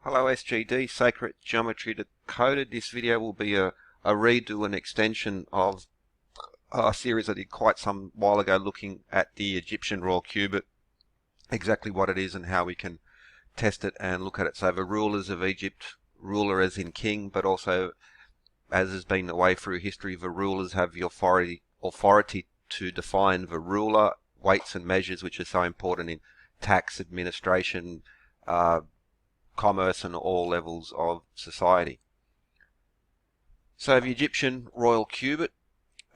Hello SGD, Sacred Geometry Decoded. This video will be a redo and extension of a series I did quite some while ago looking at the Egyptian Royal Cubit, exactly what it is and how we can test it and look at it. So the rulers of Egypt, ruler as in king, but also, as has been the way through history, the rulers have the authority to define the ruler, weights and measures, which are so important in tax administration, commerce and all levels of society. So the Egyptian Royal Cubit,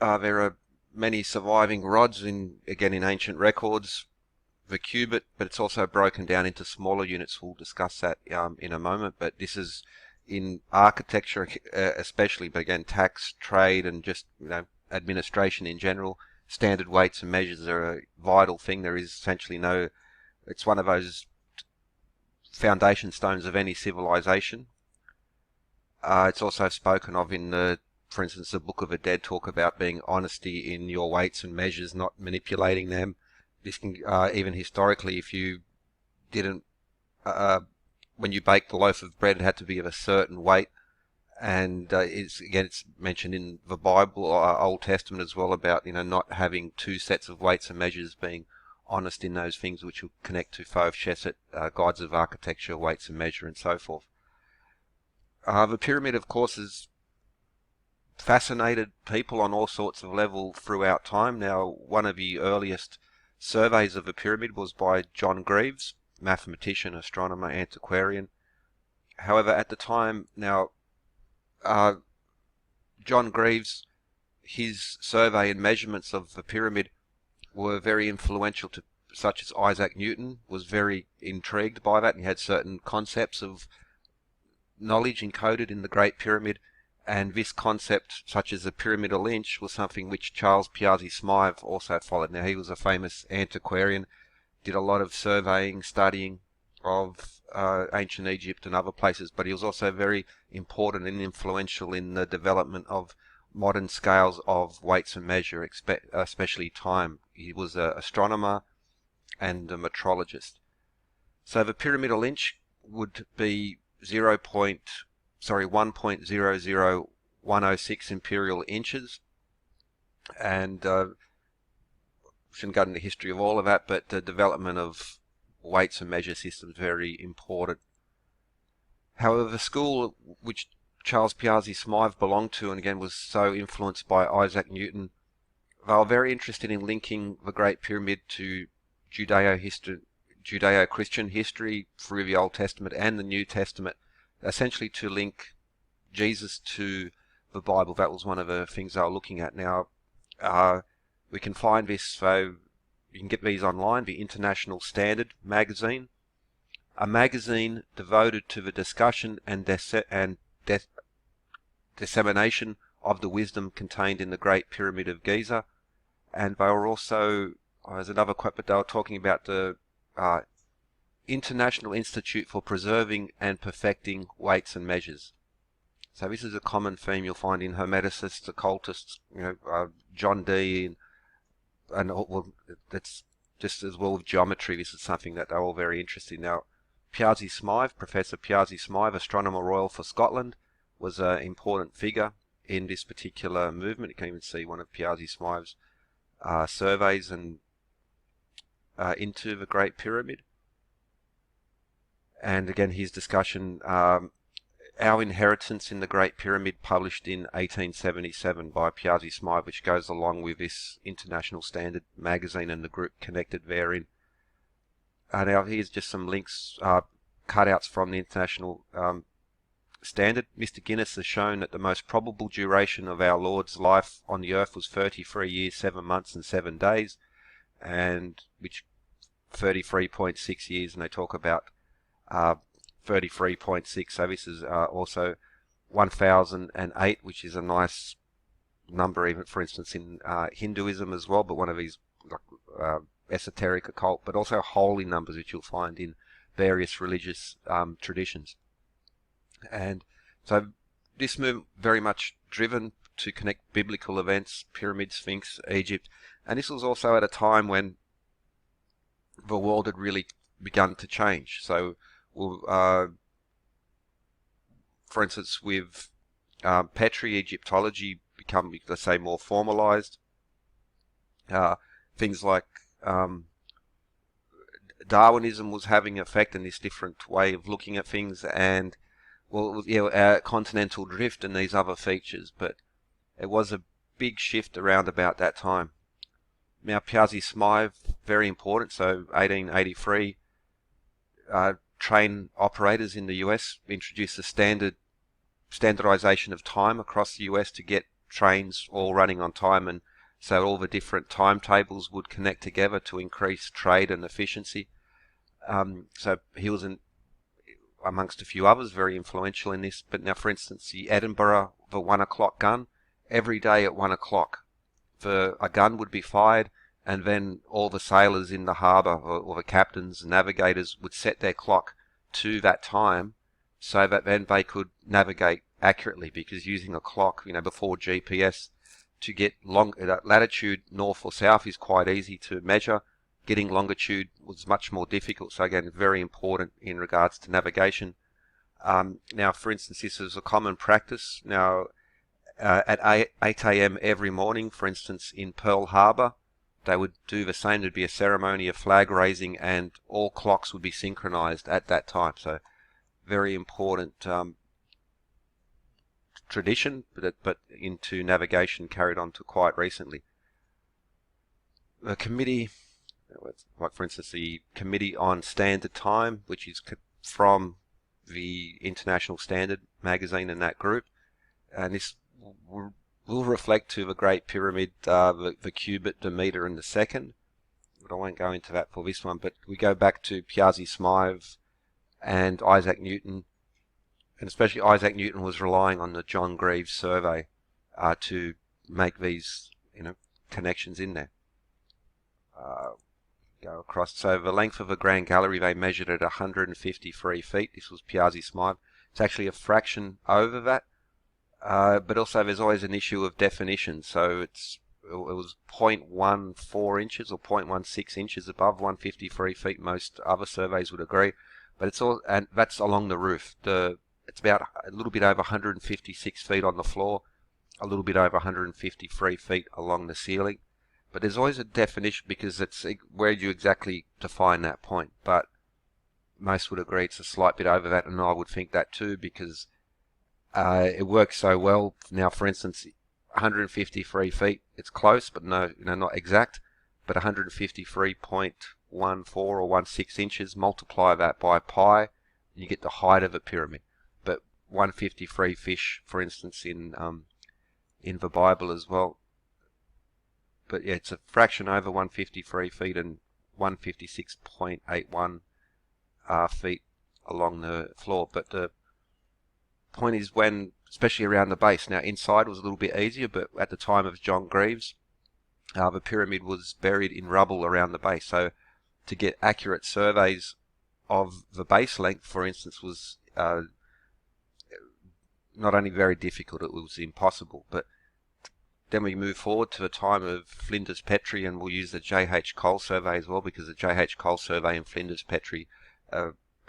there are many surviving rods again in ancient records, the cubit, but it's also broken down into smaller units. We'll discuss that in a moment, but this is in architecture especially, but again tax, trade and just administration in general. Standard weights and measures are a vital thing. There is essentially it's one of those foundation stones of any civilization. It's also spoken of in for instance, the Book of the Dead talk about being honesty in your weights and measures, not manipulating them. This can even historically, if you didn't, when you baked the loaf of bread, it had to be of a certain weight. And it's mentioned in the Bible, Old Testament as well, about not having two sets of weights and measures, being honest in those things which will connect to Thoth Sheshet, gods of architecture, weights and measure, and so forth. The pyramid, of course, has fascinated people on all sorts of levels throughout time. Now, one of the earliest surveys of the pyramid was by John Greaves, mathematician, astronomer, antiquarian. However, at the time, John Greaves, his survey and measurements of the pyramid were very influential to such as Isaac Newton was very intrigued by that, and he had certain concepts of knowledge encoded in the Great Pyramid, and this concept, such as the pyramidal inch, was something which Charles Piazzi Smyth also followed. Now, he was a famous antiquarian, did a lot of surveying, studying of ancient Egypt and other places, but he was also very important and influential in the development of modern scales of weights and measure, especially time. He was an astronomer and a metrologist. So the pyramidal inch would be 1.00106 imperial inches, and shouldn't go into the history of all of that, but the development of weights and measure systems very important. However, the school which Charles Piazzi Smyth belonged to, and again was so influenced by Isaac Newton, they were very interested in linking the Great Pyramid to Judeo-Christian history through the Old Testament and the New Testament, essentially to link Jesus to the Bible. That was one of the things they were looking at. Now, we can find this, so you can get these online, the International Standard magazine, a magazine devoted to the discussion and dissemination of the wisdom contained in the Great Pyramid of Giza. And they were also, there's another quote, but they were talking about the International Institute for Preserving and Perfecting Weights and Measures. So this is a common theme you'll find in hermeticists, occultists, John Dee, and well, that's just as well with geometry. This is something that they're all very interested in. Now, Piazzi Smyth, Professor Piazzi Smyth, Astronomer Royal for Scotland, was an important figure in this particular movement. You can even see one of Piazzi Smyth's surveys and into the Great Pyramid. And again, his discussion, Our Inheritance in the Great Pyramid, published in 1877 by Piazzi Smyth, which goes along with this International Standard magazine and the group connected therein. Now here's just some links, cutouts from the International Standard. Mr. Guinness has shown that the most probable duration of our Lord's life on the earth was 33 years, 7 months and 7 days, and which 33.6 years, and they talk about 33.6, so this is also 1008, which is a nice number, even for instance in Hinduism as well, but one of these esoteric occult, but also holy numbers which you'll find in various religious traditions. And so this movement very much driven to connect biblical events, Pyramid, Sphinx, Egypt, and this was also at a time when the world had really begun to change. So for instance, with Petre, Egyptology become, let's say, more formalized. Things like Darwinism was having effect in this different way of looking at things, and well, continental drift and these other features, but it was a big shift around about that time. Now, Piazzi Smythe, very important. So 1883, train operators in the US introduced the standardization of time across the US to get trains all running on time, and so all the different timetables would connect together to increase trade and efficiency. So he was, amongst a few others, very influential in this. But now, for instance, the Edinburgh, the 1 o'clock gun, every day at 1 o'clock, a gun would be fired, and then all the sailors in the harbour, or the captains and navigators, would set their clock to that time, so that then they could navigate accurately, because using a clock, before GPS, to get latitude north or south is quite easy to measure. Getting longitude was much more difficult. So again, very important in regards to navigation. Now, for instance, this is a common practice. Now, at 8 a.m. every morning, for instance, in Pearl Harbor, they would do the same. There'd be a ceremony of flag raising, and all clocks would be synchronized at that time. So very important tradition, but into navigation carried on to quite recently. The committee, like for instance the Committee on Standard Time, which is from the International Standard magazine and that group, and this will reflect to the Great Pyramid, the Cubit, the Metre and the Second, but I won't go into that for this one. But we go back to Piazzi Smythe and Isaac Newton, and especially Isaac Newton was relying on the John Greaves survey to make these connections in there. Go across. So the length of the Grand Gallery, they measured at 153 feet. This was Piazzi Smythe. It's actually a fraction over that, but also there's always an issue of definition. So it was 0.14 inches or 0.16 inches above 153 feet. Most other surveys would agree, but it's all, and that's along the roof. It's about a little bit over 156 feet on the floor, a little bit over 153 feet along the ceiling. But there's always a definition, because it's where do you exactly define that point. But most would agree it's a slight bit over that, and I would think that too, because it works so well. Now, for instance, 153 feet, it's close, but no, not exact. But 153.14 or 16 inches, multiply that by pi, and you get the height of a pyramid. But 153 fish, for instance, in the Bible as well. But yeah, it's a fraction over 153 feet and 156.81 feet along the floor. But the point is, when, especially around the base, now inside was a little bit easier, but at the time of John Greaves, the pyramid was buried in rubble around the base. So to get accurate surveys of the base length, for instance, was not only very difficult, it was impossible. But then we move forward to the time of Flinders Petrie, and we'll use the J.H. Cole survey as well, because the J.H. Cole survey and Flinders Petrie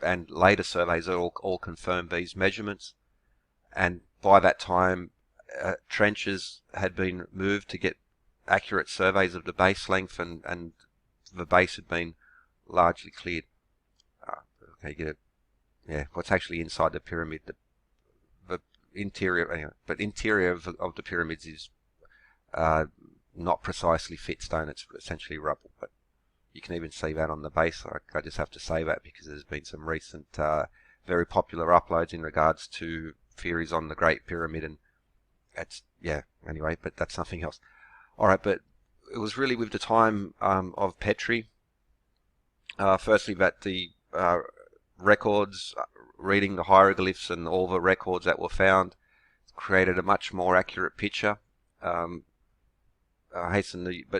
and later surveys all confirm these measurements. And by that time, trenches had been moved to get accurate surveys of the base length, and the base had been largely cleared. Okay, you get it. Yeah, what's actually inside the pyramid? The interior, anyway, but interior of the pyramids is not precisely fit stone. It's essentially rubble, but you can even see that on the base. I just have to say that because there's been some recent very popular uploads in regards to theories on the Great Pyramid, and that's, yeah, anyway, but that's something else. Alright, but it was really with the time of Petrie, firstly that the records, reading the hieroglyphs and all the records that were found, created a much more accurate picture. But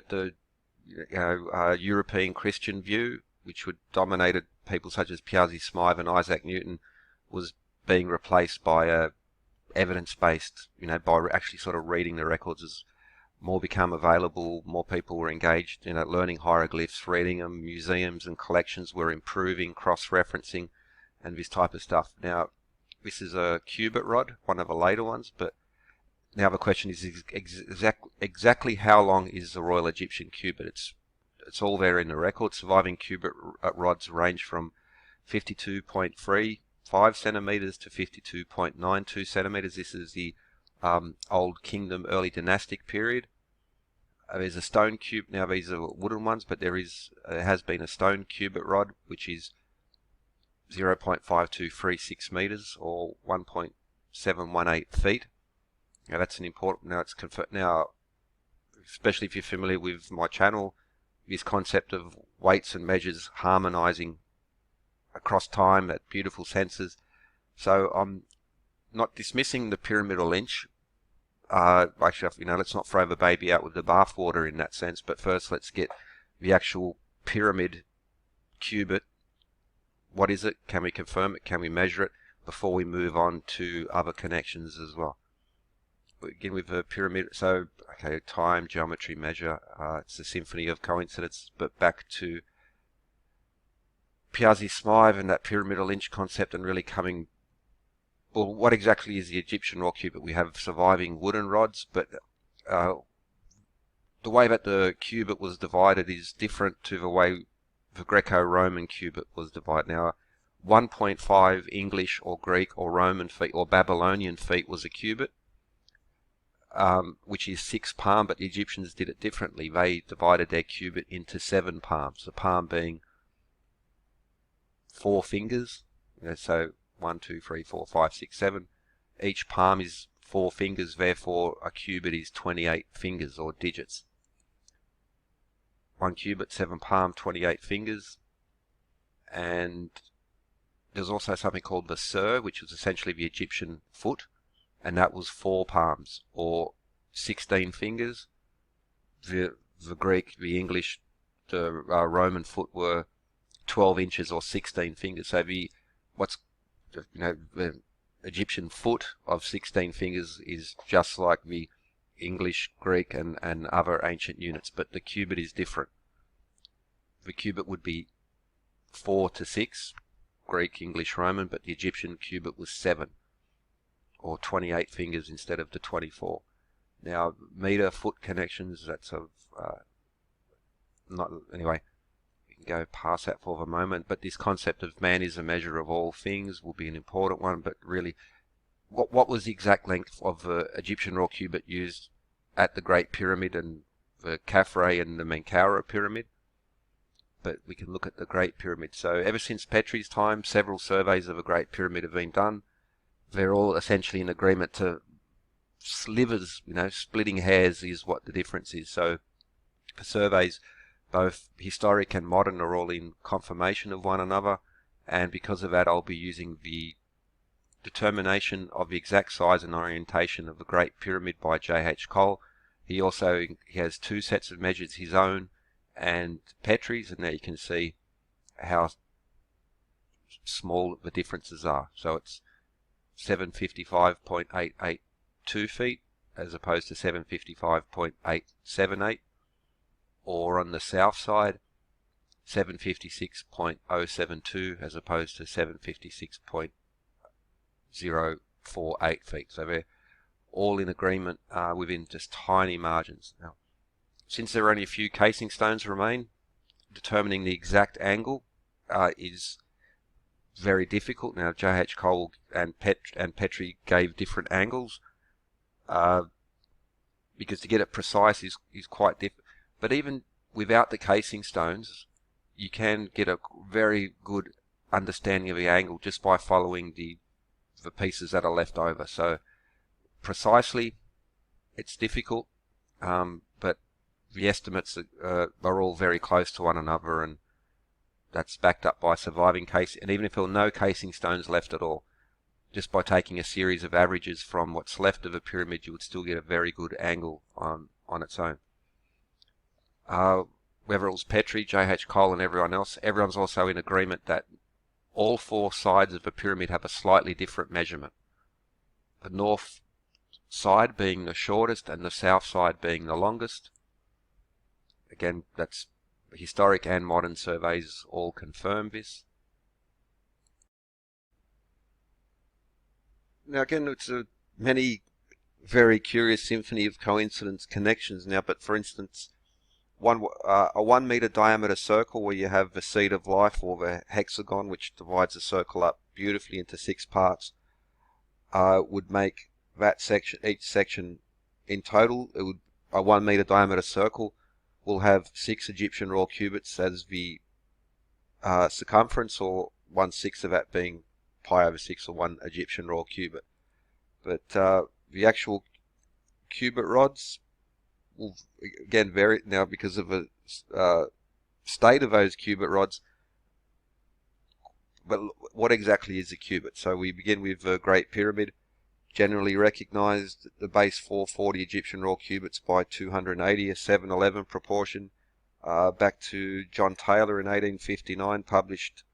the European Christian view, which would dominated people such as Piazzi Smythe and Isaac Newton, was being replaced by a evidence-based, by actually sort of reading the records. As more become available, more people were engaged, learning hieroglyphs, reading them. Museums and collections were improving, cross-referencing, and this type of stuff. Now, This is a cubit rod, one of the later ones, but now the question is exactly how long is the Royal Egyptian Cubit? It's all there in the record. Surviving cubit rods range from 52.35 centimeters to 52.92 centimeters. This is the Old Kingdom, early dynastic period. There's a stone cube. Now these are wooden ones, but there has been a stone cubit rod, which is 0.5236 meters or 1.718 feet. Now that's an important. Now it's confirmed. Now, especially if you're familiar with my channel, this concept of weights and measures harmonizing across time at beautiful senses. So I'm not dismissing the pyramidal inch. Actually, let's not throw the baby out with the bathwater in that sense. But first, let's get the actual pyramid cubit. What is it? Can we confirm it? Can we measure it before we move on to other connections as well? We begin with the pyramid. So, okay, time, geometry, measure. It's a symphony of coincidence. But back to Piazzi Smythe and that pyramidal inch concept, and really coming. Well, what exactly is the Egyptian Royal Cubit? We have surviving wooden rods, but the way that the cubit was divided is different to the way the Greco-Roman cubit was divided. Now, 1.5 English or Greek or Roman feet or Babylonian feet was a cubit, which is 6 palm, but the Egyptians did it differently. They divided their cubit into 7 palms, the palm being 4 fingers. So 1, 2, 3, 4, 5, 6, 7. Each palm is 4 fingers, therefore a cubit is 28 fingers or digits. 1 cubit, 7 palm, 28 fingers. And there's also something called the Sur, which was essentially the Egyptian foot, and that was 4 palms or 16 fingers. The Greek, the English, the Roman foot were 12 inches or 16 fingers. So the Egyptian foot of 16 fingers is just like the English, Greek, and other ancient units, but the cubit is different. The cubit would be 4 to 6, Greek, English, Roman, but the Egyptian cubit was 7, or 28 fingers instead of the 24. Now, meter, foot connections, that's anyway, we can go past that for the moment, but this concept of man is a measure of all things will be an important one. But really, what was the exact length of the Egyptian Royal Cubit used at the Great Pyramid and the Khafre and the Menkaure Pyramid? But we can look at the Great Pyramid. So ever since Petrie's time, several surveys of a Great Pyramid have been done. They're all essentially in agreement to slivers, splitting hairs is what the difference is. So the surveys, both historic and modern, are all in confirmation of one another, and because of that I'll be using the determination of the exact size and orientation of the Great Pyramid by J.H. Cole. He has 2 sets of measures, his own and Petrie's, and there you can see how small the differences are. So it's 755.882 feet as opposed to 755.878, or on the south side 756.072 as opposed to 756.048 feet. So they're all in agreement within just tiny margins. Now, since there are only a few casing stones remain, determining the exact angle is very difficult. Now, J.H. Cole and Petrie gave different angles because to get it precise is quite difficult. But even without the casing stones, you can get a very good understanding of the angle just by following the pieces that are left over. So precisely, it's difficult, but the estimates are all very close to one another, and that's backed up by surviving casing. And even if there were no casing stones left at all, just by taking a series of averages from what's left of a pyramid, you would still get a very good angle on its own. Whether it was Petrie, J.H. Cole and everyone else, everyone's also in agreement that all 4 sides of a pyramid have a slightly different measurement. The north side being the shortest and the south side being the longest. Again, that's historic and modern surveys all confirm this. Now again, it's a many very curious symphony of coincidence connections now, but for instance, a 1 meter diameter circle where you have the seed of life, or the hexagon, which divides the circle up beautifully into 6 parts, would make that section, each section in total, it would, a 1 meter diameter circle will have 6 Egyptian Royal Cubits as the circumference, or 1/6 of that being pi over 6, or 1 Egyptian Royal Cubit. But the actual cubit rods will again vary now because of the state of those cubit rods. But what exactly is a cubit? So we begin with the Great Pyramid, generally recognized at the base 440 Egyptian Royal Cubits by 280, a 7:11 proportion. Back to John Taylor in 1859, published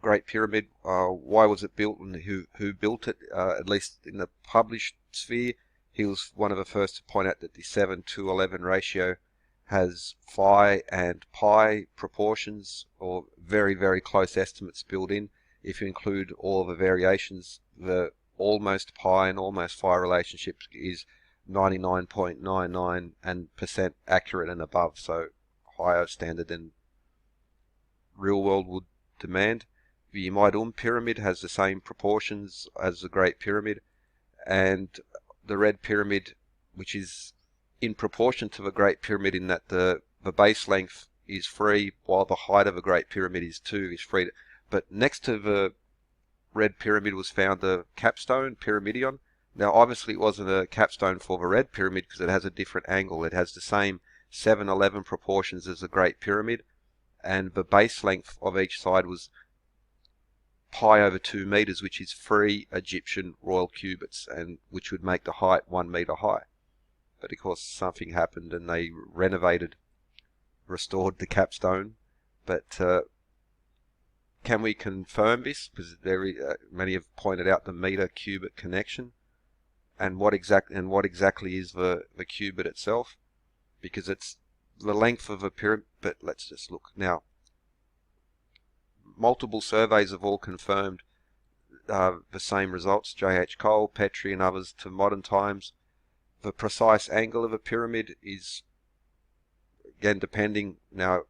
Great Pyramid. Why was it built, and who built it? At least in the published sphere, he was one of the first to point out that the 7:11 ratio has phi and pi proportions, or very, very close estimates built in. If you include all of the variations, the almost pi and almost phi relationship is 99.99% accurate and above, so higher standard than real world would demand. The Umm Pyramid has the same proportions as the Great Pyramid, and the Red Pyramid, which is in proportion to the Great Pyramid in that the base length is free, while the height of a Great Pyramid is free. But next to the Red Pyramid was found the Capstone Pyramidion. Now obviously it wasn't a capstone for the Red Pyramid because it has a different angle. It has the same 7:11 proportions as the Great Pyramid, and the base length of each side was pi over 2 meters, which is 3 Egyptian Royal Cubits, and which would make the height 1 meter high. But of course something happened and they restored the capstone. But can we confirm this? Because many have pointed out the meter-cubit connection, and what exactly is the cubit itself? Because it's the length of a pyramid. But let's just look now. Multiple surveys have all confirmed the same results. J.H. Cole, Petrie, and others to modern times. The precise angle of a pyramid is, again, depending now.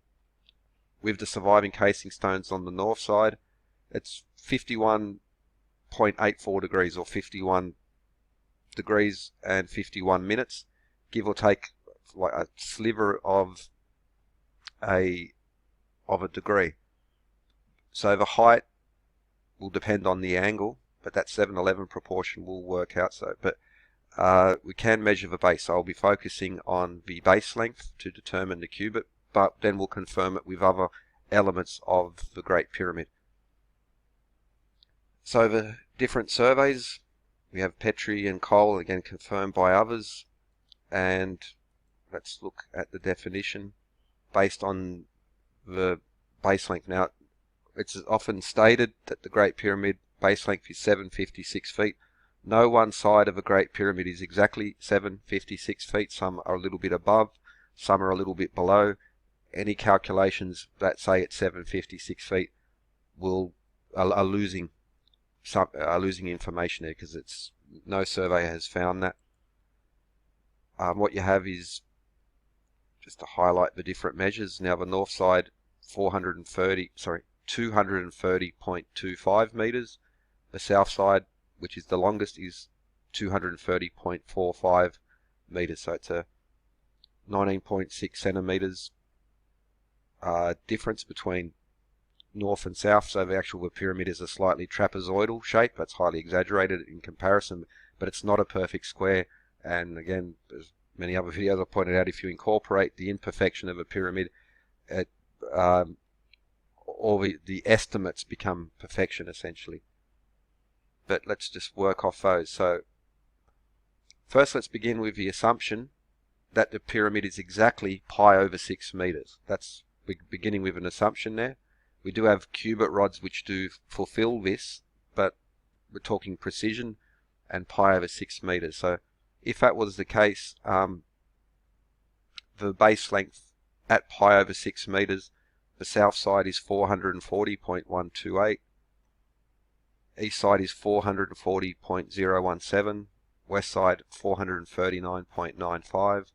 With the surviving casing stones on the north side, it's 51.84 degrees, or 51 degrees and 51 minutes, give or take like a sliver of a degree. So the height will depend on the angle, but that 7:11 proportion will work out. So, but we can measure the base. So I'll be focusing on the base length to determine the cubit, but then we'll confirm it with other elements of the Great Pyramid. So the different surveys, we have Petrie and Cole, again confirmed by others, and let's look at the definition based on the base length. Now, it's often stated that the Great Pyramid base length is 756 feet. No one side of a Great Pyramid is exactly 756 feet. Some are a little bit above, some are a little bit below. Any calculations that say it's 756 feet are losing information there, because no survey has found that. What you have is, just to highlight the different measures. Now the north side 230.25 meters. The south side, which is the longest, is 230.45 meters. So it's a 19.6 centimeters difference between north and south. So the pyramid is a slightly trapezoidal shape. That's highly exaggerated in comparison, but it's not a perfect square. And again, as many other videos I've pointed out, if you incorporate the imperfection of a pyramid, all the estimates become perfection essentially. But let's just work off those. So first, let's begin with the assumption that the pyramid is exactly pi over 6 meters. That's beginning with an assumption there. We do have cubit rods which do fulfill this, but we're talking precision and pi over 6 meters. So if that was the case, the base length at pi over 6 meters, the south side is 440.128, East side is 440.017, west side 439.95,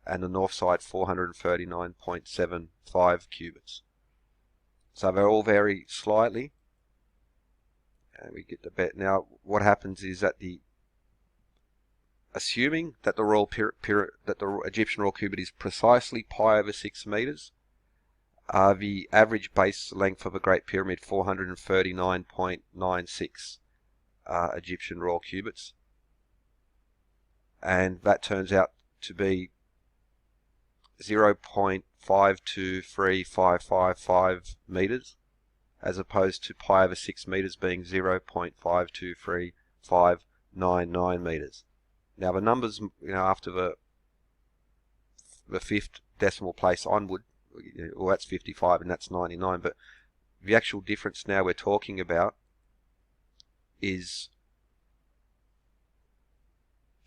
and the north side 439.75 cubits. So they all vary slightly. And we get the bet. Now, what happens is that assuming that the Egyptian Royal Cubit is precisely pi over 6 meters, the average base length of a Great Pyramid 439.96 Egyptian Royal Cubits, and that turns out to be 0.523555 meters, as opposed to pi over 6 meters being 0.523599 meters. Now the numbers, after the fifth decimal place onward, well, that's 55 and that's 99, but the actual difference now we're talking about is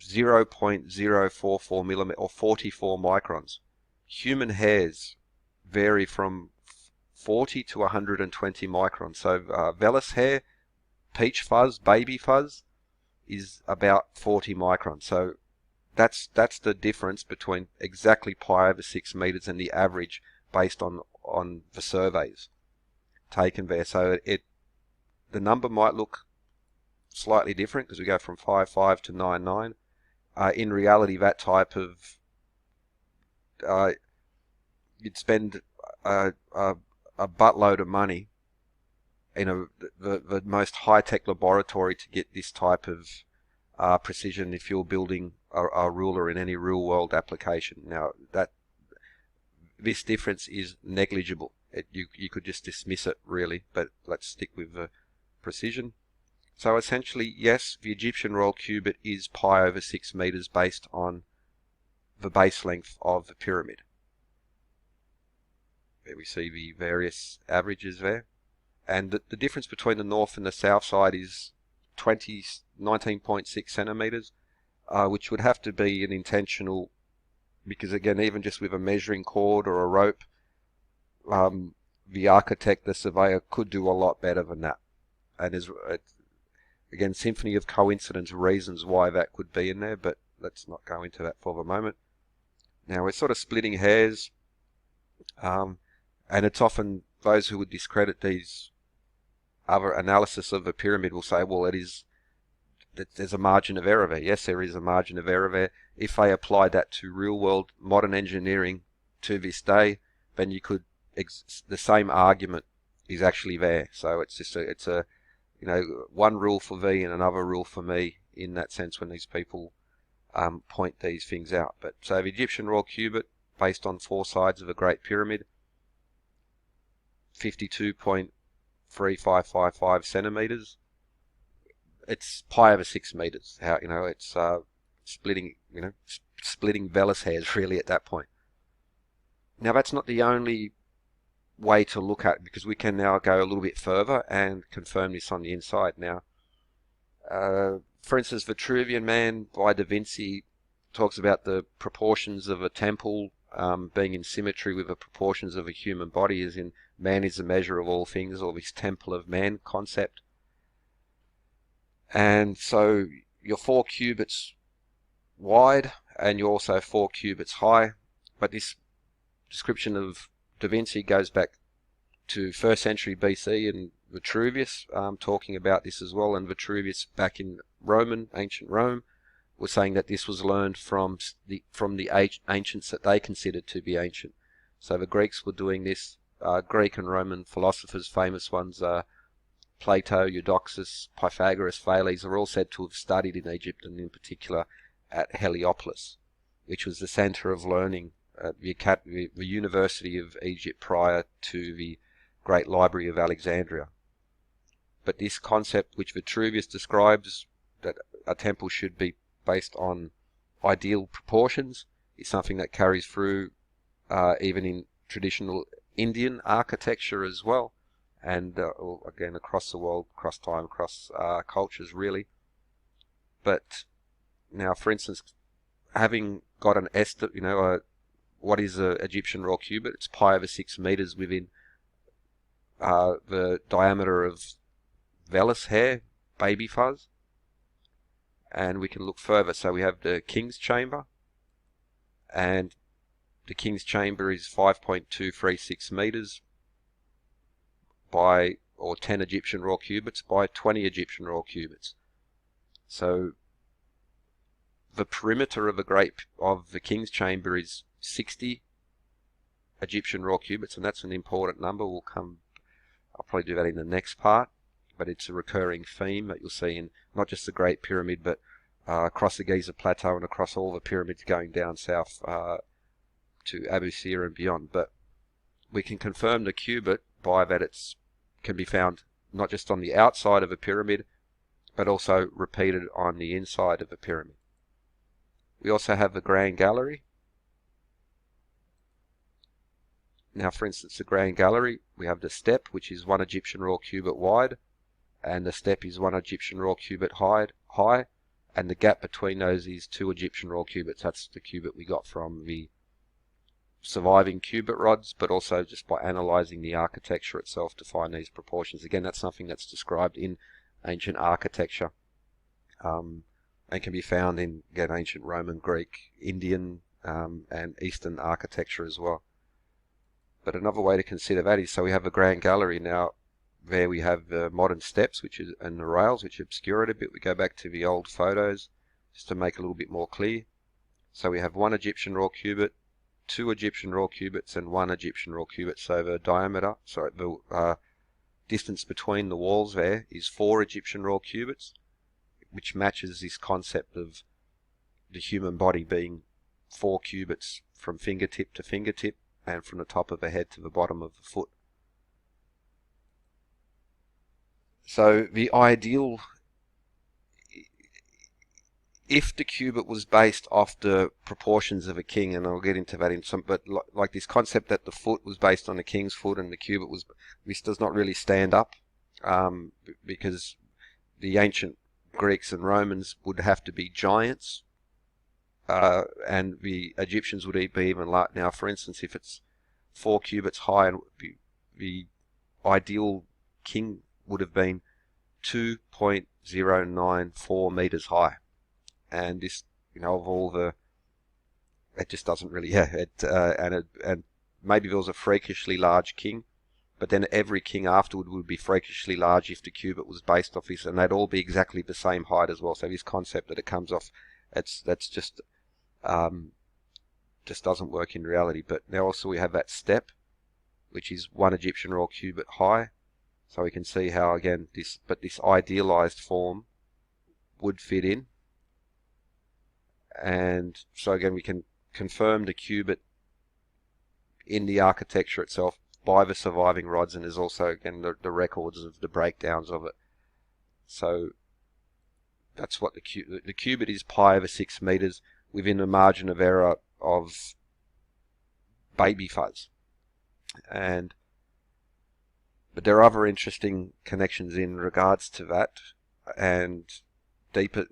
0.044 millimeter or 44 microns. Human hairs vary from 40 to 120 microns. So vellus hair, peach fuzz, baby fuzz is about 40 microns. So that's the difference between exactly pi over 6 meters and the average based on the surveys taken there. So the number might look slightly different because we go from 55 to 99. In reality, that type of you'd spend a buttload of money in the most high-tech laboratory to get this type of precision if you're building a ruler in any real-world application. Now, this difference is negligible. You could just dismiss it, really, but let's stick with the precision. So essentially, yes, the Egyptian Royal Cubit is pi over 6 meters based on the base length of the pyramid. There we see the various averages there. And the difference between the north and the south side is 19.6 centimeters, which would have to be an intentional, because again, even just with a measuring cord or a rope, the architect, the surveyor, could do a lot better than that. And there's, again, symphony of coincidence reasons why that could be in there, but let's not go into that for the moment. Now, we're sort of splitting hairs, and it's often those who would discredit these other analysis of the pyramid will say, well, there's a margin of error there. Yes, there is a margin of error there. If they applied that to real-world modern engineering to this day, then you could, the same argument is actually there. So it's just it's a one rule for thee and another rule for me in that sense when these people point these things out. But so the Egyptian Royal Cubit, based on 4 sides of a Great Pyramid, 52.3555 centimeters. It's pi over 6 meters. It's splitting vellus hairs really at that point. Now that's not the only way to look at it, because we can now go a little bit further and confirm this on the inside. Now, for instance, Vitruvian Man by Da Vinci talks about the proportions of a temple being in symmetry with the proportions of a human body, as in man is the measure of all things, or this temple of man concept. And so you're 4 cubits wide and you're also 4 cubits high, but this description of Da Vinci goes back to 1st century BC and Vitruvius talking about this as well. And Vitruvius, back in ancient Rome, was saying that this was learned from the ancients that they considered to be ancient. So the Greeks were doing this. Greek and Roman philosophers, famous ones, Plato, Eudoxus, Pythagoras, Thales, are all said to have studied in Egypt, and in particular at Heliopolis, which was the center of learning at the University of Egypt prior to the Great Library of Alexandria. But this concept which Vitruvius describes, that a temple should be based on ideal proportions, is something that carries through even in traditional Indian architecture as well, and again across the world, across time, across cultures really. But now, for instance, having got an estimate, what is an Egyptian Royal Cubit? It's pi over 6 meters within the diameter of vellus hair, baby fuzz. And we can look further. So we have the King's Chamber, and the King's Chamber is 5.236 meters by, or 10 Egyptian Royal Cubits by 20 Egyptian Royal Cubits. So the perimeter of the King's Chamber is 60 Egyptian Royal Cubits, and that's an important number. I'll probably do that in the next part, but it's a recurring theme that you'll see in not just the Great Pyramid, but across the Giza Plateau and across all the pyramids going down south to Abu Sir and beyond. But we can confirm the cubit by that it can be found not just on the outside of a pyramid, but also repeated on the inside of a pyramid. We also have the Grand Gallery. Now, for instance, the Grand Gallery, we have the step, which is 1 Egyptian Royal Cubit wide, and the step is 1 Egyptian Royal Cubit high, and the gap between those is 2 Egyptian Royal Cubits. That's the cubit we got from the surviving cubit rods, but also just by analysing the architecture itself to find these proportions. Again, that's something that's described in ancient architecture, and can be found in, again, ancient Roman, Greek, Indian, and Eastern architecture as well. But another way to consider that is, so we have a Grand Gallery now. There we have the modern steps, and the rails, which obscure it a bit. We go back to the old photos just to make it a little bit more clear. So we have 1 Egyptian Royal Cubit, 2 Egyptian Royal Cubits, and 1 Egyptian Royal Cubit. So the distance between the walls there is 4 Egyptian Royal Cubits, which matches this concept of the human body being 4 cubits from fingertip to fingertip, and from the top of the head to the bottom of the foot. So the ideal, if the cubit was based off the proportions of a king, and I'll get into that in some, but like this concept that the foot was based on a king's foot and the cubit was, this does not really stand up, because the ancient Greeks and Romans would have to be giants, and the Egyptians would be even large. Now, for instance, if it's 4 cubits high, and the ideal king would have been 2.094 meters high, and this, of all the, it just doesn't really, and maybe there was a freakishly large king, but then every king afterward would be freakishly large if the cubit was based off this, and they'd all be exactly the same height as well. So this concept that it comes off, that's just doesn't work in reality. But now also we have that step, which is 1 Egyptian Royal Cubit high. So we can see how, again, this idealized form would fit in. And so again, we can confirm the cubit in the architecture itself by the surviving rods, and there's also, again, the records of the breakdowns of it. So that's what the cubit is, pi over 6 meters within a margin of error of baby fuzz. But there are other interesting connections in regards to that, and deeper,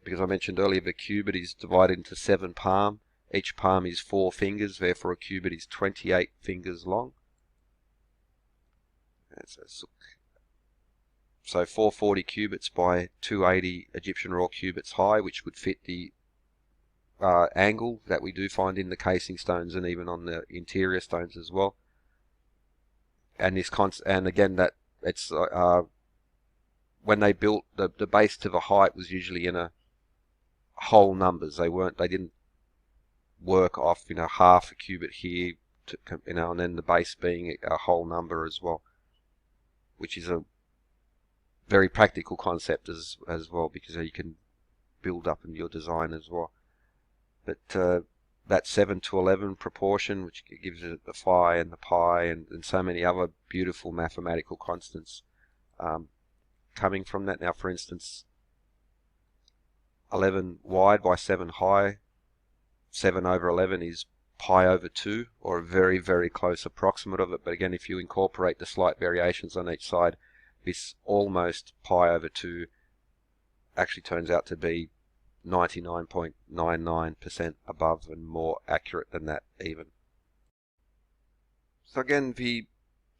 because I mentioned earlier the cubit is divided into 7 palm. Each palm is 4 fingers, therefore a cubit is 28 fingers long. So 440 cubits by 280 Egyptian Royal Cubits high, which would fit the angle that we do find in the casing stones and even on the interior stones as well. And again, that it's when they built the base to the height was usually in a whole numbers. They didn't work off half a cubit here to, and then the base being a whole number as well, which is a very practical concept as well, because you can build up in your design as well. But that 7 to 11 proportion, which gives it the phi and the pi and so many other beautiful mathematical constants coming from that. Now, for instance, 11 wide by 7 high, 7 over 11 is pi over 2, or a very, very close approximate of it. But again, if you incorporate the slight variations on each side, this almost pi over 2 actually turns out to be 99.99% above and more accurate than that even. So again, the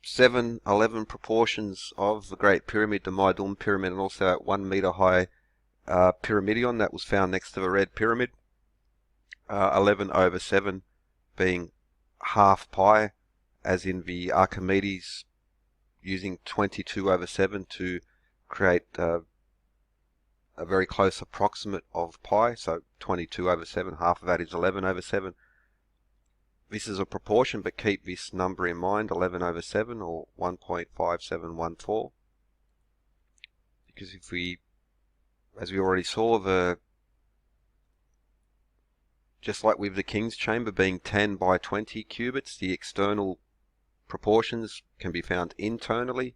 11 proportions of the Great Pyramid, the Meidum Pyramid, and also that 1 meter high Pyramidion that was found next to the Red Pyramid. 11 over 7 being half pi, as in the Archimedes using 22 over 7 to create a very close approximate of pi, so 22 over 7, half of that is 11 over 7. This is a proportion, but keep this number in mind, 11 over 7 or 1.5714. Because if we, as we already saw, just like with the King's Chamber being 10 by 20 cubits, the external proportions can be found internally,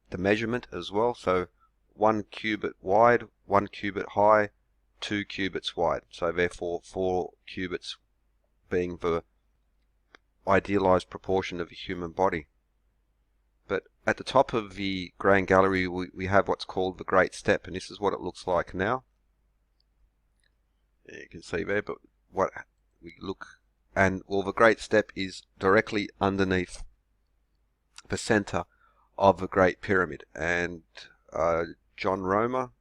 the measurement as well. So 1 cubit wide, 1 cubit high, 2 cubits wide. So therefore 4 cubits being the idealized proportion of a human body. But at the top of the Grand Gallery we have what's called the Great Step, and this is what it looks like now. You can see there, but what we look, and well, the Great Step is directly underneath the center of the Great Pyramid, and John Romer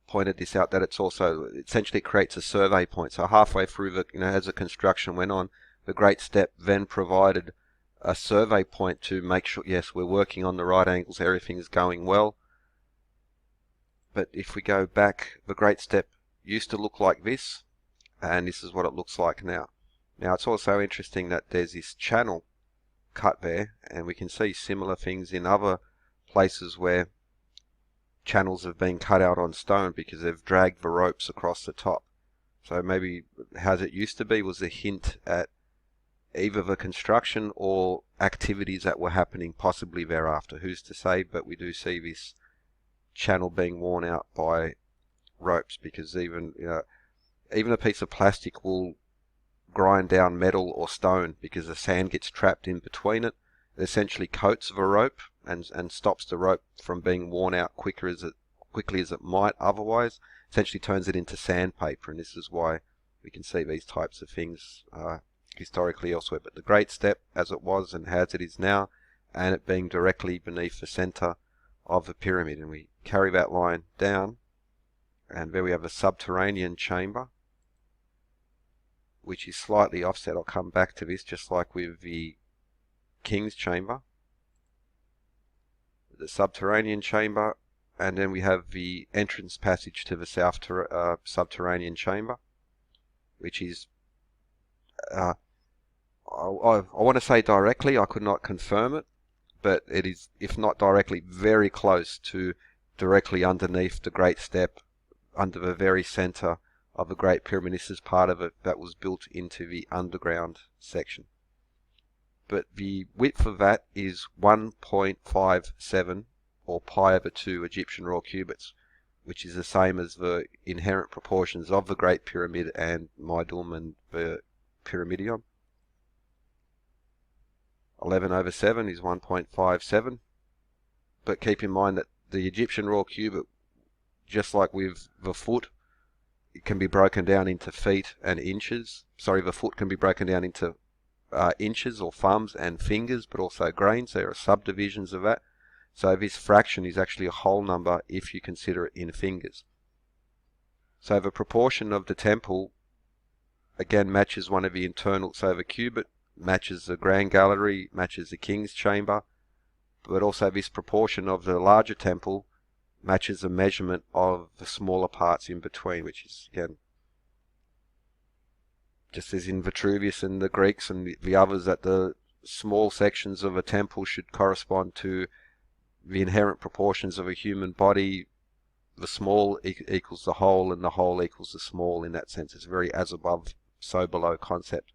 pointed this out, that it's also essentially creates a survey point. So halfway through the, as the construction went on, the Great Step then provided a survey point to make sure, yes, we're working on the right angles, everything's going well. But if we go back, the Great Step used to look like this, and this is what it looks like now. Now it's also interesting that there's this channel cut there, and we can see similar things in other places where channels have been cut out on stone because they've dragged the ropes across the top. So maybe as it used to be was a hint at either the construction or activities that were happening possibly thereafter. Who's to say? But we do see this channel being worn out by ropes, because even a piece of plastic will grind down metal or stone because the sand gets trapped in between it. It essentially coats the rope and stops the rope from being worn out quickly as it might otherwise. Essentially turns it into sandpaper, and this is why we can see these types of things historically elsewhere. But the Great Step, as it was and as it is now, and it being directly beneath the center of the pyramid, and we carry that line down, and there we have a subterranean chamber, which is slightly offset. I'll come back to this, just like with the King's Chamber. The subterranean chamber, and then we have the entrance passage to the subterranean chamber, which is I want to say directly, I could not confirm it, but it is, if not directly, very close to directly underneath the Great Step, under the very center of the Great Pyramid. This is part of it that was built into the underground section. But the width of that is 1.57 or pi over 2 Egyptian Royal Cubits, which is the same as the inherent proportions of the Great Pyramid and Meidum and the Pyramidion. 11 over 7 is 1.57, but keep in mind that the Egyptian Royal Cubit, just like with the foot, it can be broken down into feet and inches. Sorry, the foot can be broken down into inches or thumbs and fingers, but also grains. There are subdivisions of that. So this fraction is actually a whole number if you consider it in fingers. So the proportion of the temple again matches one of the internal, so the cubit matches the Grand Gallery, matches the King's Chamber, but also this proportion of the larger temple matches the measurement of the smaller parts in between, which is, again, just as in Vitruvian and the Greeks and the others, that the small sections of a temple should correspond to the inherent proportions of a human body. The small equals the whole, and the whole equals the small. In that sense, it's a very as above, so below concept.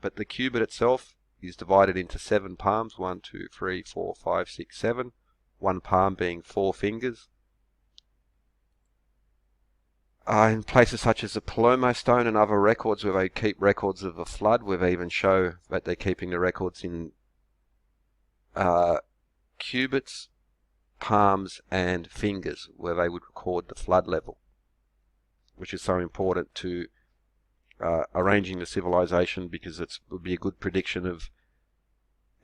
But the cubit itself is divided into 7 palms, 1, 2, 3, 4, 5, 6, 7. One palm being 4 fingers. In places such as the Palermo stone and other records where they keep records of the flood, where they even show that they're keeping the records in cubits, palms and fingers, where they would record the flood level, which is so important to arranging the civilization, because it would be a good prediction of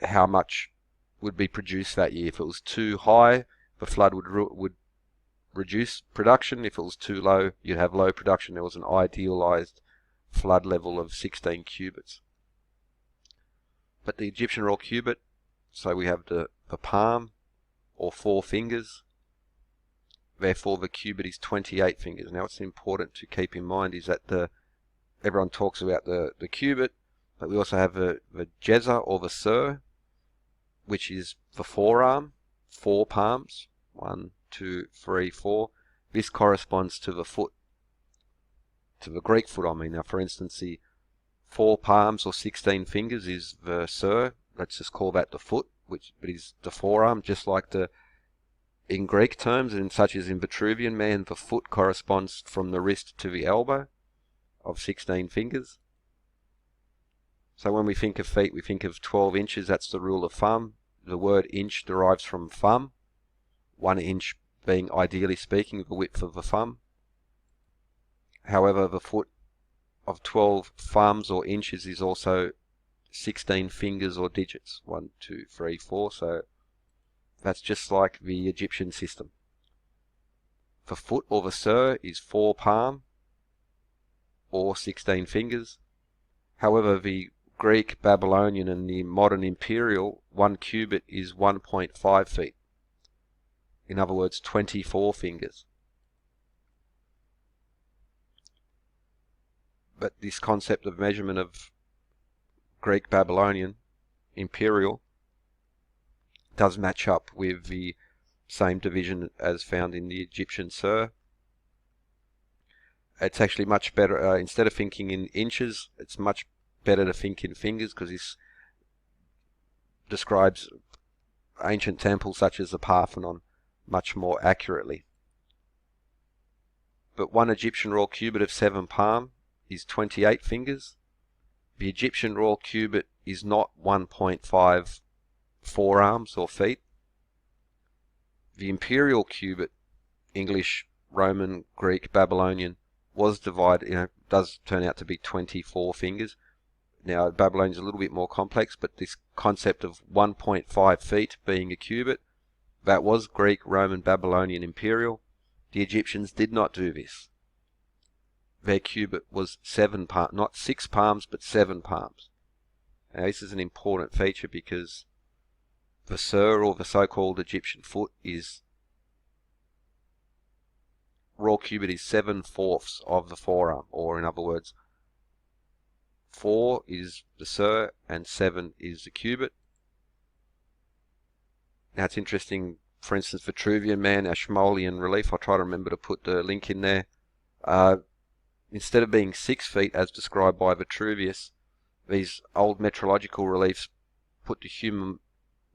how much would be produced that year. If it was too high, the flood would reduce production. If it was too low, you'd have low production. There was an idealized flood level of 16 cubits. But the Egyptian Royal Cubit, so we have the palm, or 4 fingers. Therefore, the cubit is 28 fingers. Now, what's important to keep in mind is that everyone talks about the cubit, but we also have the jezza, or the sur, which is the forearm, 4 palms, 1, 2, 3, 4. This corresponds to the foot, to the Greek foot, I mean. Now, for instance, the 4 palms or 16 fingers is the sur. Let's just call that the foot, but is the forearm, just like in Greek terms, and such as in Vitruvian man, the foot corresponds from the wrist to the elbow of 16 fingers. So when we think of feet, we think of 12 inches. That's the rule of thumb. The word inch derives from thumb, 1 inch being, ideally speaking, the width of the thumb. However, the foot of 12 thumbs or inches is also 16 fingers or digits, 1, 2, 3, 4. So that's just like the Egyptian system. The foot, or the sur, is 4 palm or 16 fingers. However, the Greek, Babylonian, and the modern imperial, 1 cubit is 1.5 feet. In other words, 24 fingers. But this concept of measurement of Greek, Babylonian, imperial does match up with the same division as found in the Egyptian sur. It's actually much better, instead of thinking in inches, it's much better to think in fingers, because this describes ancient temples such as the Parthenon much more accurately. But 1 Egyptian Royal Cubit of 7 palm is 28 fingers. The Egyptian Royal Cubit is not 1.5 forearms or feet. The imperial cubit, English, Roman, Greek, Babylonian, was divided, does turn out to be 24 fingers. Now, Babylonian is a little bit more complex, but this concept of 1.5 feet being a cubit, that was Greek, Roman, Babylonian, imperial. The Egyptians did not do this. Their cubit was 7 palms, not 6 palms, but 7 palms. Now, this is an important feature because the sur, or the so-called Egyptian foot, Royal Cubit is 7/4 of the forearm, or in other words, 4 is the sur and 7 is the cubit. Now it's interesting, for instance, Vitruvian man, our Ashmolean relief, I'll try to remember to put the link in there. Instead of being 6 feet as described by Vitruvius, these old metrological reliefs put the human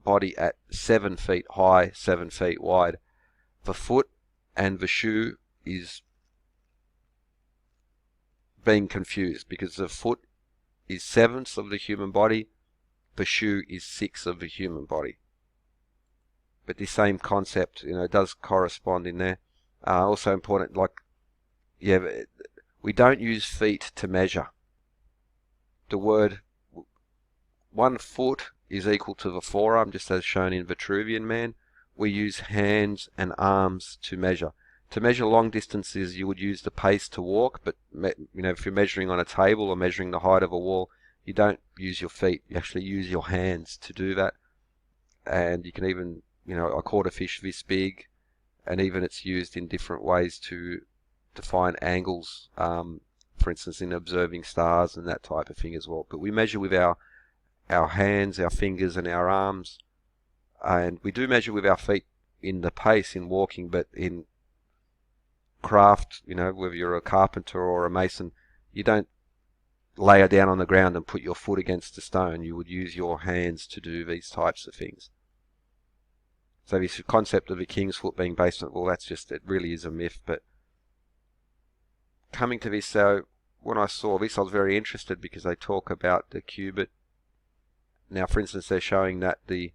body at 7 feet high, 7 feet wide. The foot and the shoe is being confused because the foot is 1/7 of the human body, the shoe is 1/6 of the human body. But the same concept, does correspond in there. Also important, we don't use feet to measure. The word 1 foot is equal to the forearm, just as shown in Vitruvian man. We use hands and arms to measure. To measure long distances, you would use the pace to walk, but if you're measuring on a table or measuring the height of a wall, you don't use your feet. You actually use your hands to do that. And you can even, I caught a fish this big, and even it's used in different ways to define angles, for instance, in observing stars and that type of thing as well. But we measure with our hands, our fingers, and our arms. And we do measure with our feet in the pace in walking, but in craft, whether you're a carpenter or a mason, you don't lay it down on the ground and put your foot against a stone. You would use your hands to do these types of things. So this concept of a king's foot being based on, well, it really is a myth. But coming to this, so when I saw this, I was very interested because they talk about the cubit. Now, for instance, they're showing that the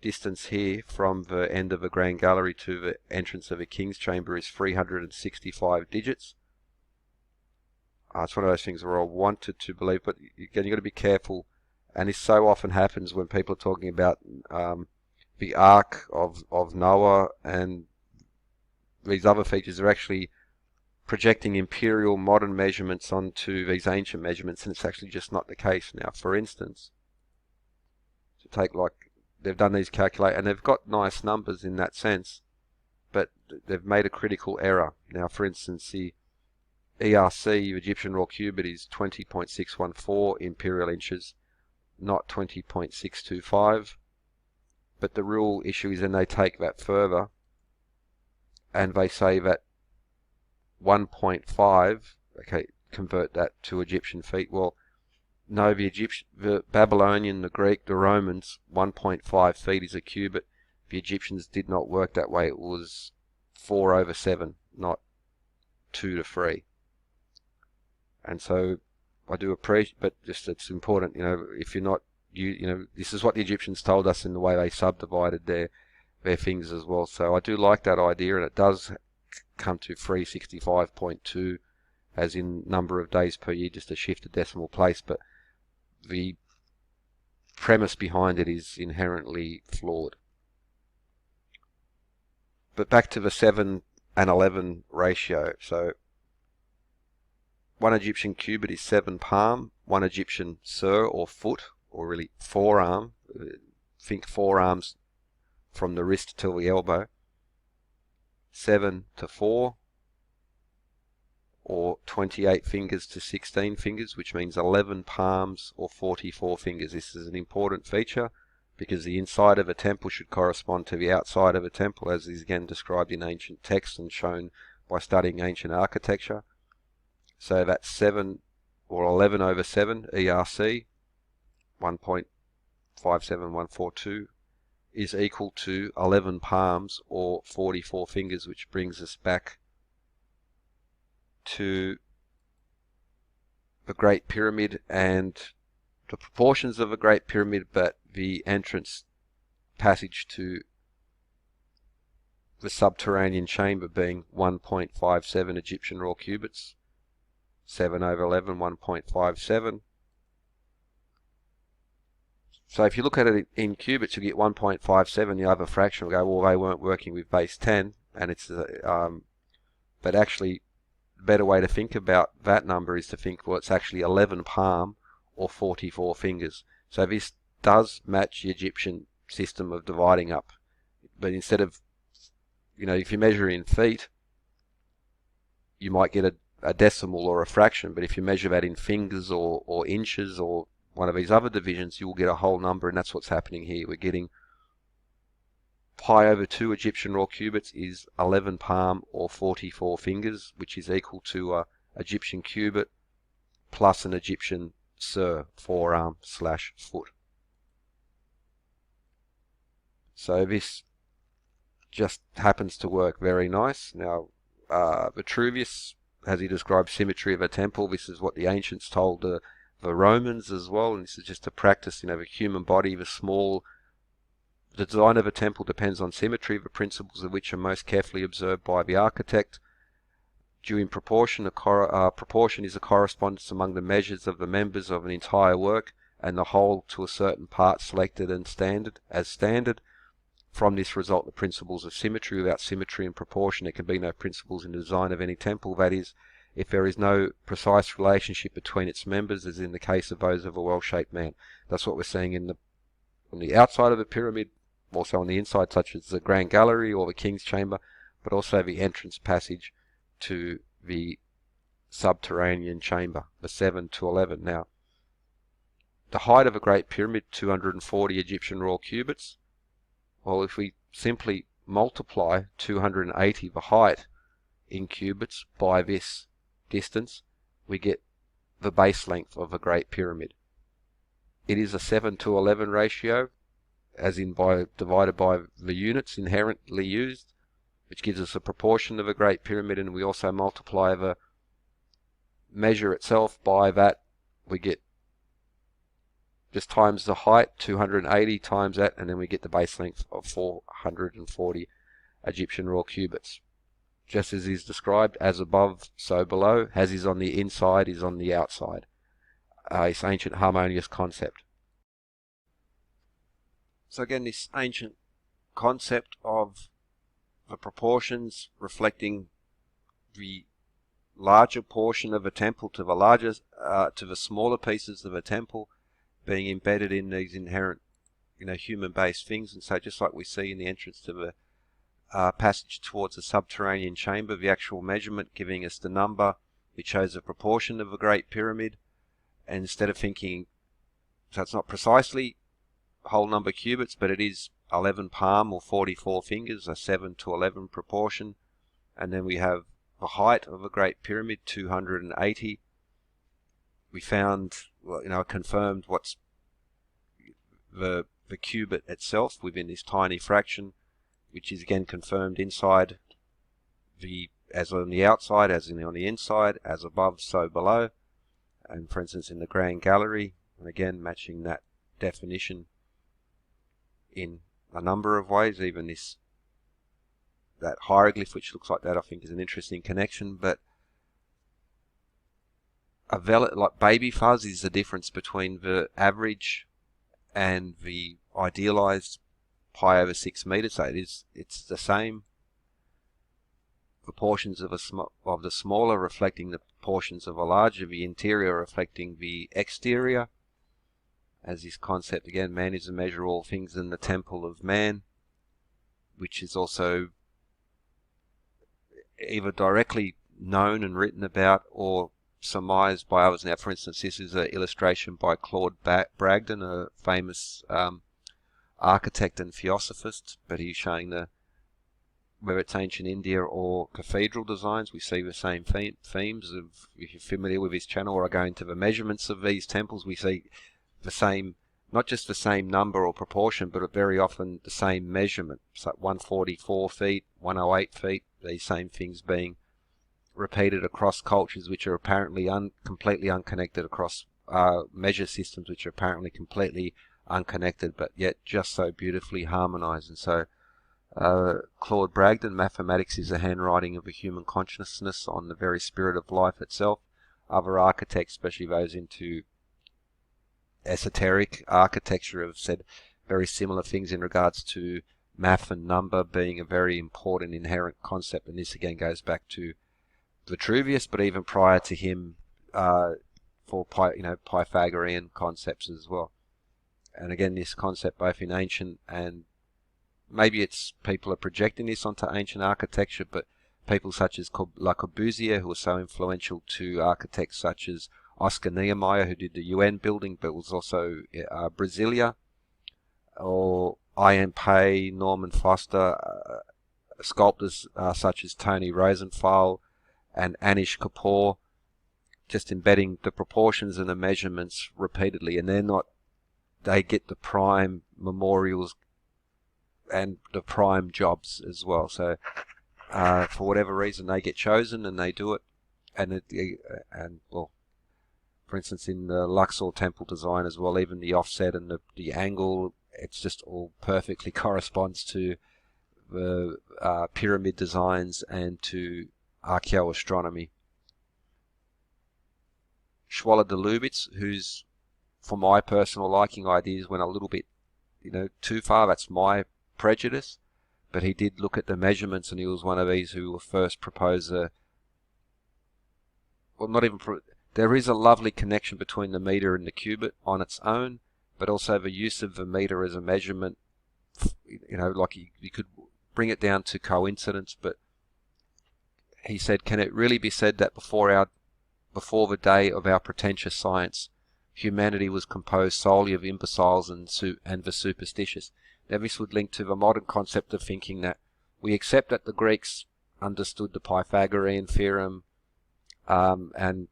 distance here from the end of a grand gallery to the entrance of a king's chamber is 365 digits. It's one of those things where I wanted to believe, but again, you've got to be careful and this so often happens when people are talking about the Ark of Noah and these other features. Are actually projecting imperial modern measurements onto these ancient measurements, and it's actually just not the case. Now, for instance, to take like, they've done these calculate, and they've got nice numbers in that sense, but they've made a critical error. Now, for instance, the ERC, the Egyptian Royal Cubit, is 20.614 imperial inches, not 20.625. But the real issue is then they take that further, and they say that 1.5, okay, convert that to Egyptian feet. Well, no, the Babylonian, the Greek, the Romans, 1.5 feet is a cubit. The Egyptians did not work that way. It was 4/7, not 2:3. And so I do appreciate, but just it's important, if you're not, this is what the Egyptians told us in the way they subdivided their things as well. So I do like that idea, and it does come to 365.2 as in number of days per year, just a shifted decimal place, but the premise behind it is inherently flawed. But back to the 7 and 11 ratio. So one Egyptian cubit is 7 palm, one Egyptian sur or foot, or really forearm, think forearms from the wrist till the elbow, 7 to 4, or 28 fingers to 16 fingers, which means 11 palms or 44 fingers. This is an important feature because the inside of a temple should correspond to the outside of a temple, as is again described in ancient texts and shown by studying ancient architecture. So that's 7 or 11/7 ERC, 1.57142, is equal to 11 palms or 44 fingers, which brings us back to the Great Pyramid and the proportions of a Great Pyramid, but the entrance passage to the Subterranean Chamber being 1.57 Egyptian Royal Cubits, 7/11, 1.57. So if you look at it in cubits, you get 1.57. The other fraction will go, well, they weren't working with base 10, and it's but actually the better way to think about that number is to think, well, it's actually 11 palm or 44 fingers. So this does match the Egyptian system of dividing up, but instead of, if you measure in feet, you might get a decimal or a fraction, but if you measure that in fingers or inches or one of these other divisions, you will get a whole number, and that's what's happening here. We're getting pi/2 Egyptian Royal Cubits is 11 palm or 44 fingers, which is equal to Egyptian cubit plus an Egyptian sur, forearm/foot. So this just happens to work very nice. Now, Vitruvius, as he describes symmetry of a temple, this is what the ancients told the Romans as well, and this is just a practice. The human body, the design of a temple depends on symmetry, the principles of which are most carefully observed by the architect. Due in proportion, proportion is a correspondence among the measures of the members of an entire work and the whole to a certain part selected and as standard. From this result the principles of symmetry. Without symmetry and proportion there can be no principles in the design of any temple. That is, if there is no precise relationship between its members, as in the case of those of a well-shaped man. That's what we're seeing on the outside of the pyramid, also on the inside, such as the Grand Gallery or the King's Chamber, but also the entrance passage to the Subterranean Chamber, the 7 to 11. Now, the height of a Great Pyramid, 240 Egyptian Royal Cubits. Well, if we simply multiply 280, the height in cubits, by this distance, we get the base length of a Great Pyramid. It is a 7 to 11 ratio, as in divided by the units inherently used, which gives us a proportion of a Great Pyramid, and we also multiply the measure itself by that. We get just times the height, 280 times that, and then we get the base length of 440 Egyptian Royal Cubits. Just as is described, as above, so below. As is on the inside, is on the outside. It's ancient harmonious concept. So again, this ancient concept of the proportions reflecting the larger portion of a temple to the to the smaller pieces of a temple being embedded in these inherent, human-based things. And so just like we see in the entrance to the passage towards the Subterranean Chamber, the actual measurement giving us the number which shows the proportion of a Great Pyramid, and instead of thinking, so it's not precisely whole number cubits, but it is 11 palm or 44 fingers, a 7 to 11 proportion. And then we have the height of a Great Pyramid, 280. We found, confirmed what's the cubit itself within this tiny fraction, which is again confirmed inside as on the outside, as on the inside, as above, so below. And for instance, in the Grand Gallery, and again matching that definition in a number of ways. Even that hieroglyph, which looks like that, I think is an interesting connection. But like baby fuzz is the difference between the average and the idealized pi over 6 meters. So it's the same. The portions of the smaller reflecting the portions of a larger, the interior reflecting the exterior. As this concept, again, man is to measure all things in the temple of man, which is also either directly known and written about or surmised by others. Now, for instance, this is an illustration by Claude Bragdon, a famous architect and theosophist, but he's showing whether it's ancient India or cathedral designs, we see the same themes. If you're familiar with his channel or are going to the measurements of these temples, we see the same, not just the same number or proportion, but very often the same measurement. So 144 feet, 108 feet, these same things being repeated across cultures which are apparently completely unconnected, across measure systems which are apparently completely unconnected, but yet just so beautifully harmonized. And so Claude Bragdon, mathematics is the handwriting of a human consciousness on the very spirit of life itself. Other architects, especially those into esoteric architecture, have said very similar things in regards to math and number being a very important inherent concept. And this again goes back to Vitruvius, but even prior to him, for Pythagorean concepts as well. And again, this concept both in ancient, and maybe it's people are projecting this onto ancient architecture, but people such as Le Corbusier, who were so influential to architects such as Oscar Niemeyer, who did the UN building, but was also Brasilia, or I.M. Pei, Norman Foster, sculptors such as Tony Rosenthal and Anish Kapoor, just embedding the proportions and the measurements repeatedly, and they get the prime memorials and the prime jobs as well. So for whatever reason, they get chosen and they do it, and well, for instance, in the Luxor temple design as well, even the offset and the angle, it's just all perfectly corresponds to the pyramid designs and to archaeoastronomy. Schwaller de Lubitz, who's, for my personal liking, ideas went a little bit, too far. That's my prejudice, but he did look at the measurements, and he was one of these who were first proposed there is a lovely connection between the meter and the cubit on its own, but also the use of the meter as a measurement, like you could bring it down to coincidence, but he said, can it really be said that before the day of our pretentious science, humanity was composed solely of imbeciles and the superstitious? Now this would link to the modern concept of thinking that we accept that the Greeks understood the Pythagorean theorem and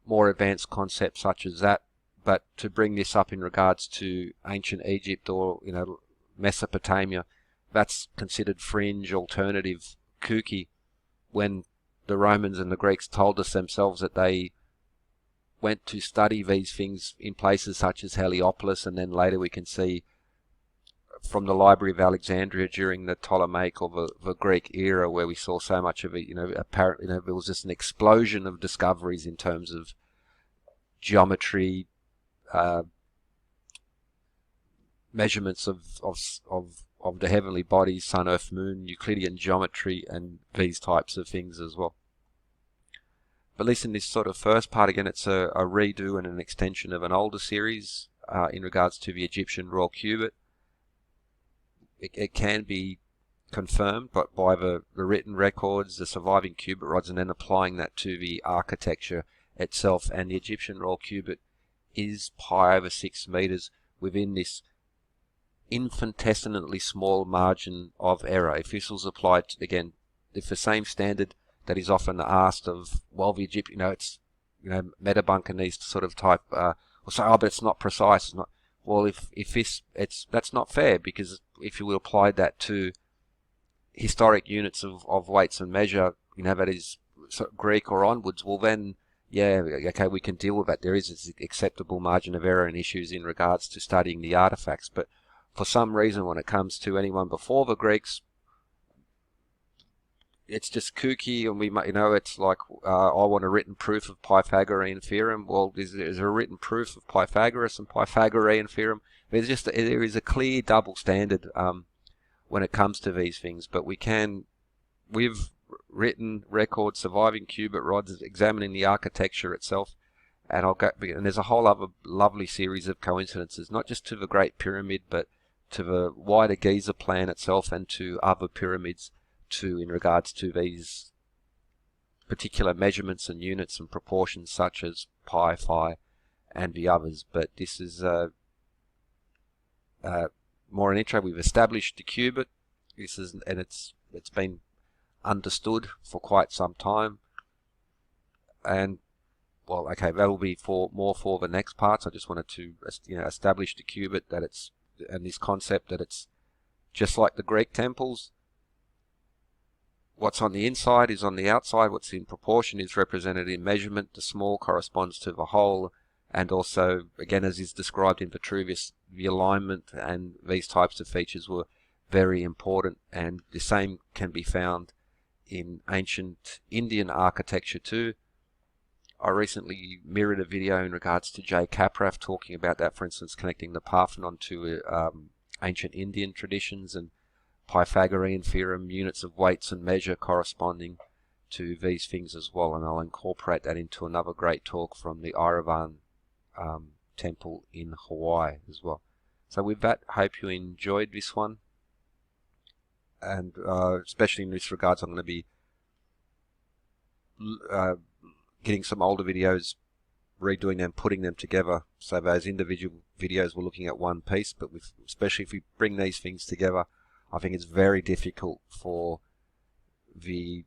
more advanced concepts such as that, but to bring this up in regards to ancient Egypt or Mesopotamia, that's considered fringe, alternative, kooky, when the Romans and the Greeks told us themselves that they went to study these things in places such as Heliopolis, and then later we can see from the Library of Alexandria during the Ptolemaic or the Greek era, where we saw so much of it, apparently there was just an explosion of discoveries in terms of geometry, measurements of the heavenly bodies, Sun, Earth, Moon, Euclidean geometry, and these types of things as well. But at least in this sort of first part, again, it's a redo and an extension of an older series in regards to the Egyptian Royal Cubit. It can be confirmed but by the written records, the surviving cubit rods, and then applying that to the architecture itself. And the Egyptian Royal Cubit is pi over 6 meters within this infinitesimally small margin of error. If this was applied to, again, if the same standard that is often asked of, well, the Egyptian, it's, Metabunker needs to sort of type, or say, oh, but it's not precise. It's not. Well, if that's not fair, because if you apply that to historic units of weights and measure, that is Greek or onwards, well then, yeah, okay, we can deal with that. There is an acceptable margin of error and issues in regards to studying the artifacts. But for some reason, when it comes to anyone before the Greeks, it's just kooky, and we might, it's like, I want a written proof of Pythagorean theorem. Well, is there a written proof of Pythagoras and Pythagorean theorem? There is a clear double standard when it comes to these things. But we can, with written records, surviving cubit rods, examining the architecture itself, and and there's a whole other lovely series of coincidences, not just to the Great Pyramid, but to the wider Giza plan itself and to other pyramids too, in regards to these particular measurements and units and proportions, such as pi, phi, and the others. But this is more an intro. We've established the cubit. It's been understood for quite some time, and well, okay, that'll be more for the next parts. I just wanted to establish the cubit, and this concept that it's just like the Greek temples. What's on the inside is on the outside. What's in proportion is represented in measurement. The small corresponds to the whole, and also, again, as is described in Vitruvius, the alignment and these types of features were very important, and the same can be found in ancient Indian architecture too. I recently mirrored a video in regards to J. Caprath talking about that, for instance, connecting the Parthenon to ancient Indian traditions, and Pythagorean theorem, units of weights and measure corresponding to these things as well. And I'll incorporate that into another great talk from the Airavan temple in Hawaii as well. So with that, hope you enjoyed this one. And especially in this regards, I'm going to be getting some older videos, redoing them, putting them together. So those individual videos we're looking at one piece, but especially if we bring these things together, I think it's very difficult for the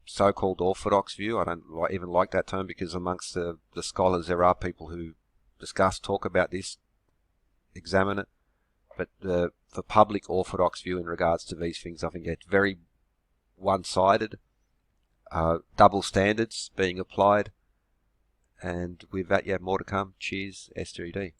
so-called orthodox view. I don't even like that term, because amongst the scholars there are people who talk about this, examine it. But the public orthodox view in regards to these things, I think it's very one-sided, double standards being applied. And with that, more to come. Cheers, SGD.